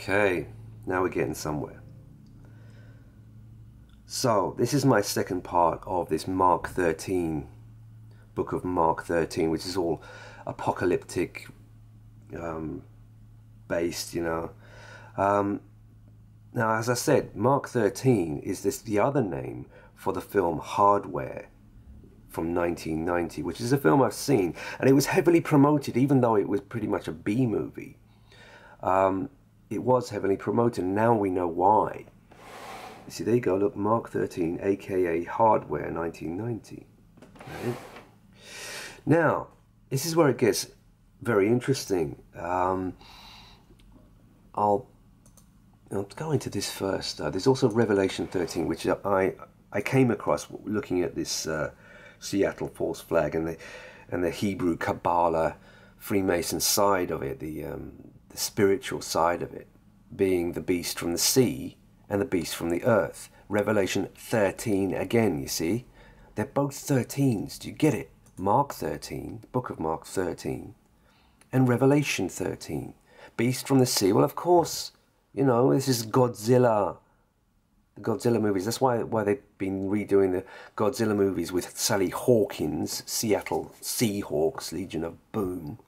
Okay, now we're getting somewhere. So, this is my second part of this Mark 13, book of Mark 13, which is all apocalyptic based, you know. Now, as I said, Mark 13 is the other name for the film Hardware from 1990, which is a film I've seen, and it was heavily promoted, even though it was pretty much a B movie. It was heavily promoted, and now we know why. You see, there you go, look, Mark 13, aka Hardware 1990. Right? Now, this is where it gets very interesting. I'll go into this first. There's also Revelation 13, which I came across looking at this Seattle false flag and the Hebrew Kabbalah Freemason side of it, the spiritual side of it, being the beast from the sea and the beast from the earth. Revelation 13 again, you see. They're both 13s. Do you get it? Mark 13, book of Mark 13, and Revelation 13. Beast from the sea. Well, of course, you know, this is Godzilla. The Godzilla movies. That's why they've been redoing the Godzilla movies with Sally Hawkins, Seattle Seahawks, Legion of Boom,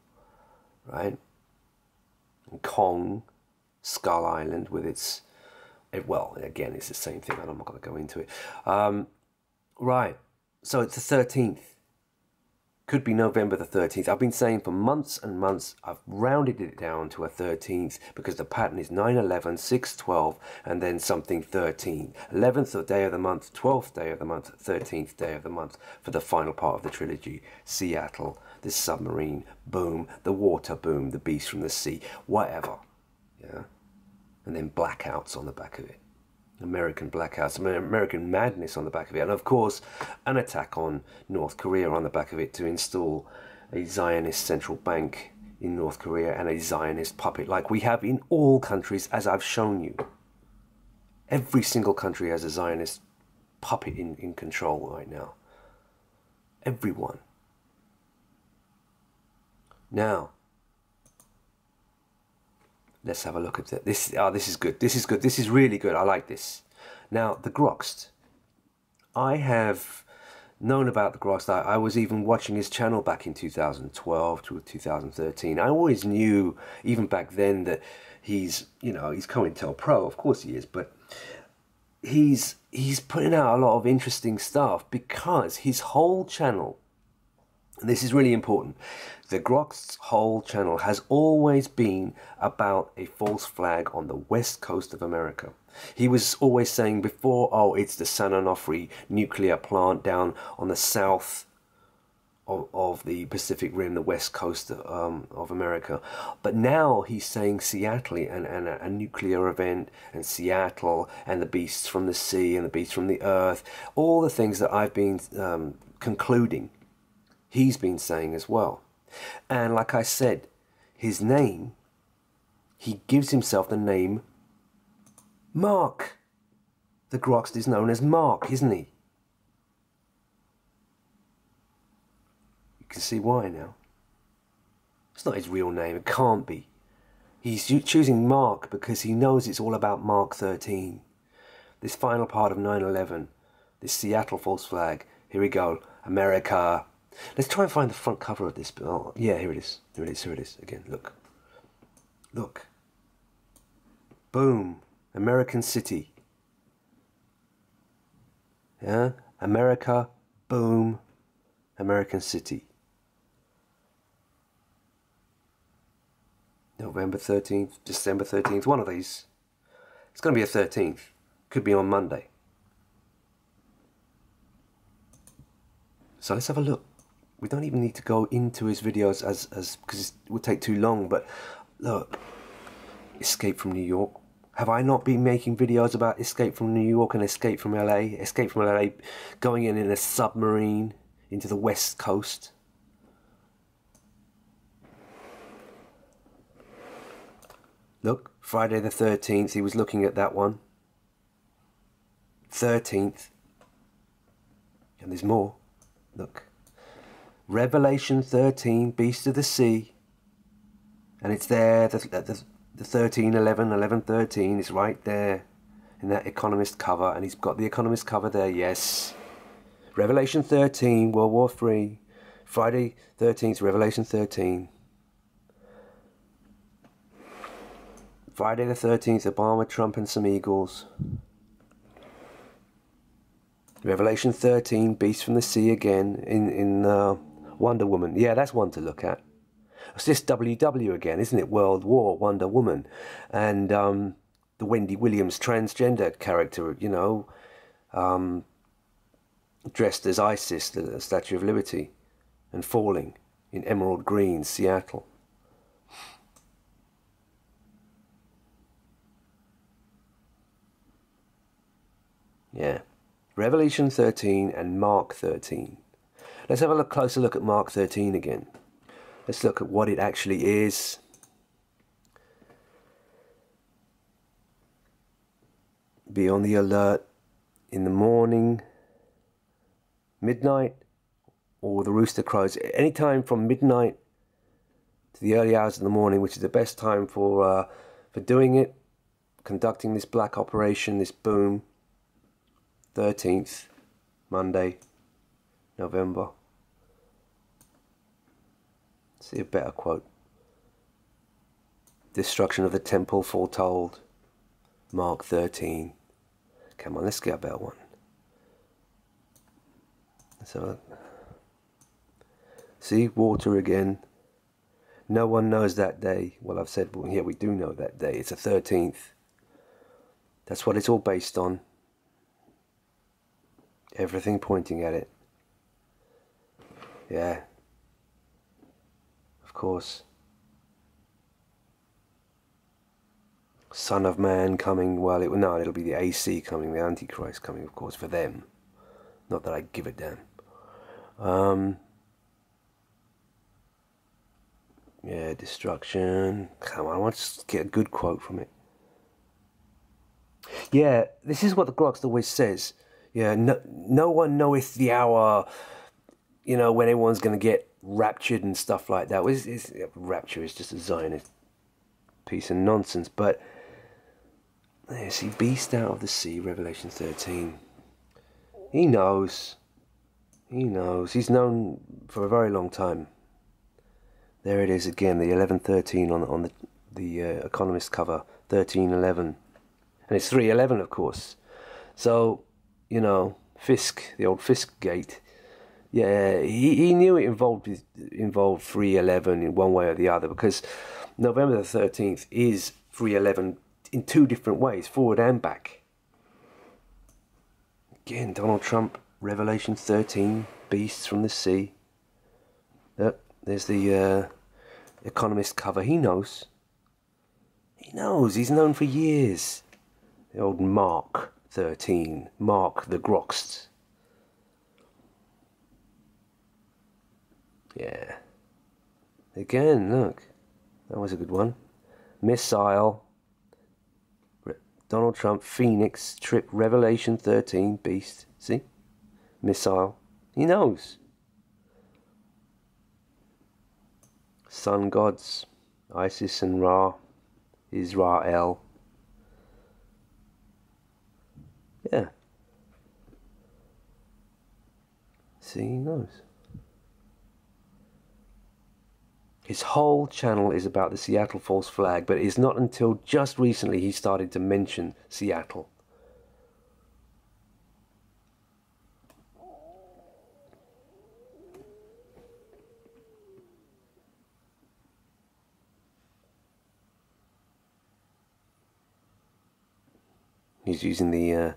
right? And Kong, Skull Island with its, well, again, it's the same thing, and I'm not going to go into it. Right, so it's the 13th. Could be November the 13th. I've been saying for months and months, I've rounded it down to a 13th because the pattern is 9/11, 6/12, and then something 13. 11th day of the month, 12th day of the month, 13th day of the month for the final part of the trilogy. Seattle, the submarine, boom, the water, boom, the beast from the sea, whatever. Yeah, and then blackouts on the back of it. American blackouts, American madness on the back of it, and of course an attack on North Korea on the back of it to install a Zionist central bank in North Korea and a Zionist puppet like we have in all countries, as I've shown you. Every single country has a Zionist puppet in control right now. Everyone. Now, let's have a look at that. This. Oh, this is good. This is good. This is really good. I like this. Now, the Groxt. I have known about the Groxt. I was even watching his channel back in 2012 to 2013. I always knew, even back then, that he's, you know, he's COINTELPRO. Of course he is, but he's putting out a lot of interesting stuff because his whole channel, and this is really important, the Grost's whole channel has always been about a false flag on the west coast of America. He was always saying before, oh, it's the San Onofre nuclear plant down on the south of the Pacific Rim, the west coast of America. But now he's saying Seattle and a nuclear event, and Seattle and the beasts from the sea and the beasts from the earth, all the things that I've been concluding, he's been saying as well. And like I said, his name, he gives himself the name Mark. The Groxt is known as Mark, isn't he? You can see why now. It's not his real name, it can't be. He's choosing Mark because he knows it's all about Mark 13. This final part of 9/11, this Seattle false flag. Here we go, America. Let's try and find the front cover of this. Oh, yeah, here it is. Here it is. Here it is. Again, look. Look. Boom. American city. Yeah? America. Boom. American city. November 13th, December 13th. One of these. It's going to be a 13th. Could be on Monday. So let's have a look. We don't even need to go into his videos as because it would take too long, but look, Escape from New York. Have I not been making videos about Escape from New York and Escape from LA? Escape from LA, going in a submarine into the west coast. Look, Friday the 13th, he was looking at that one. 13th. And there's more. Look. Revelation 13, Beast of the Sea. And it's there, the 1311, 1113 is right there in that Economist cover, and he's got the Economist cover there, yes. Revelation 13, World War III, Friday 13th, Revelation 13. Friday the 13th, Obama, Trump, and some eagles. Revelation 13, Beast from the Sea again, in Wonder Woman. Yeah, that's one to look at. It's this WW again, isn't it? World War, Wonder Woman. And the Wendy Williams transgender character, you know, dressed as Isis, the Statue of Liberty, and falling in emerald green, Seattle. Yeah. Revelation 13 and Mark 13. Let's have a closer look at Mark 13 again. Let's look at what it actually is. Be on the alert in the morning, midnight, or the rooster crows. Anytime from midnight to the early hours of the morning, which is the best time for doing it, conducting this black operation, this boom. 13th, Monday, November. See a better quote. Destruction of the temple foretold. Mark 13. Come on, let's get a better one. So, see, water again. No one knows that day. Well, I've said, well, yeah, we do know that day. It's the 13th. That's what it's all based on. Everything pointing at it. Yeah. Of course. Son of Man coming. Well, it'll be the AC coming, the Antichrist coming, of course, for them. Not that I give a damn. Yeah, destruction. Come on, I want to get a good quote from it. Yeah, this is what the Grox always says. Yeah, no one knoweth the hour, you know, when everyone's going to get raptured and stuff like that. Rapture is just a Zionist piece of nonsense. But, there, see, Beast out of the sea, Revelation 13. He knows. He knows. He's known for a very long time. There it is again, the 1113 on the Economist cover, 1311. And it's 311, of course. So, you know, Fisk, the old Fisk gate. Yeah, he knew it involved 311 in one way or the other, because November the 13th is 311 in two different ways, forward and back. Again, Donald Trump, Revelation 13, Beasts from the Sea. Yep, there's the Economist cover. He knows. He knows. He's known for years. The old Mark 13, Mark the Groxt. Yeah. Again, look. That was a good one. Missile. Donald Trump, Phoenix, Trip, Revelation 13, Beast. See? Missile. He knows. Sun gods. Isis and Ra. Israel. Yeah. See, he knows. His whole channel is about the Seattle false flag, but it is not until just recently he started to mention Seattle. He's using the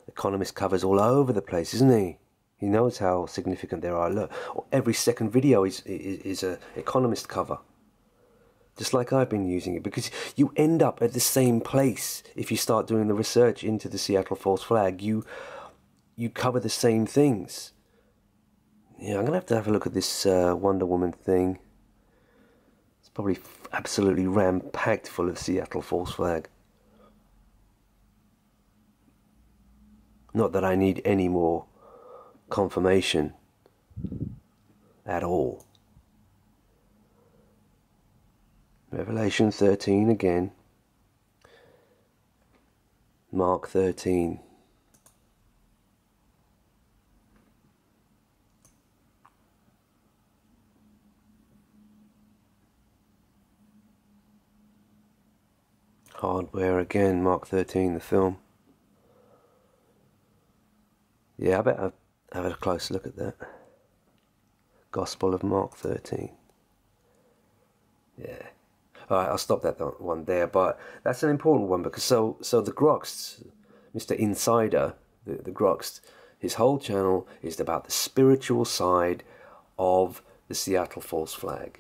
Economist covers all over the place, isn't he? He knows how significant they are. Look, every second video is a Economist cover. Just like I've been using it, because you end up at the same place if you start doing the research into the Seattle false flag. You cover the same things. Yeah, I'm going to have a look at this Wonder Woman thing. It's probably absolutely ram-packed full of Seattle false flag. Not that I need any more confirmation at all. Revelation 13 again. Mark 13. Hardware again, Mark 13, the film. Yeah, I better have a close look at that. Gospel of Mark 13. Yeah. Alright, I'll stop that one there, but that's an important one because so the Groxt, Mr. Insider, the Groxt, his whole channel is about the spiritual side of the Seattle false flag.